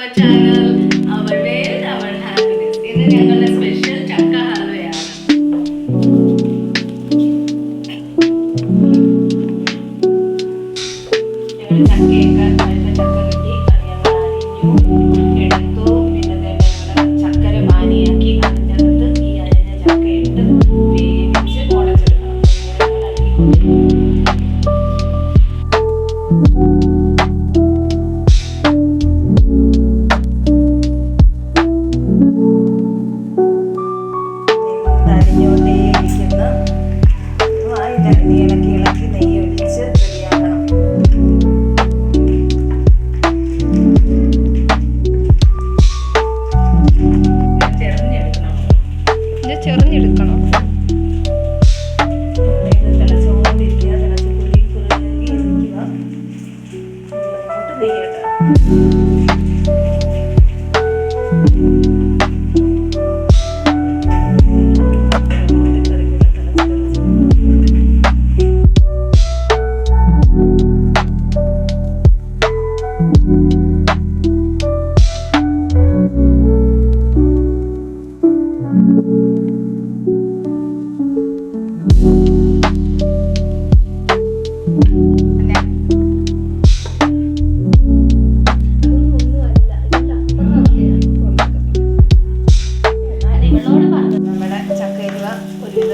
our channel, our wealth, our happiness. ഇന്ന് ഞങ്ങളുടെ special ചക്ക ഹൽവയാണ്. ഞങ്ങൾ ചക്കയൊക്കെ ചക്ക കിട്ടി, അത് ഞങ്ങൾ അരിഞ്ഞു എടുത്തു. പിന്നെ ഞങ്ങൾ ചക്കര പാനിയാക്കി അതിനകത്ത് ഈ അരിഞ്ഞ ചക്ക ഇട്ട് വേവിച്ച് ഉടച്ചെടുക്കണം. ഇളക്കി നെയ്യ് ഒഴിച്ച് റെഡിയാക്കണം. ചെറിഞ്ഞെടുക്കണം. തിളച്ചുകൊണ്ടിരിക്കുക, തിളച്ച് കുറുകി ഇരിക്കുക. നെയ്യിട്ട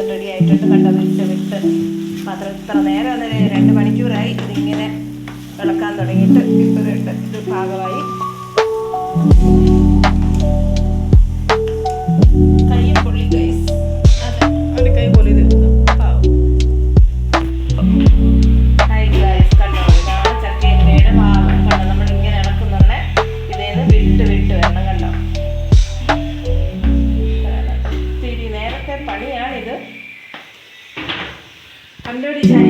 റെഡി ആയിട്ടുണ്ട്. കണ്ട വിട്ട് പാത്രം ഇത്ര നേരം 2 മണിക്കൂറായി ഇതിങ്ങനെ ഇളക്കാൻ തുടങ്ങിയിട്ട്. ഇപ്പോൾ ഇത് പാകമായി. കയ്യും പൊള്ളി ഗൈസ്, അതെ ഒരു കൈ പൊള്ളി ഹായ് ഗൈസ്. കണ്ടോ, ഇതാണ് ചക്കയുടെ പാകം. കണ്ടോ, നമ്മളിങ്ങനെ ഇളക്കുന്നുണ്ട്. ഇതേന്ന് വിട്ട് വരണം. കണ്ടോ, നേരത്തെ പണിയാണിത്. കണ്ടുപിടിച്ചാൽ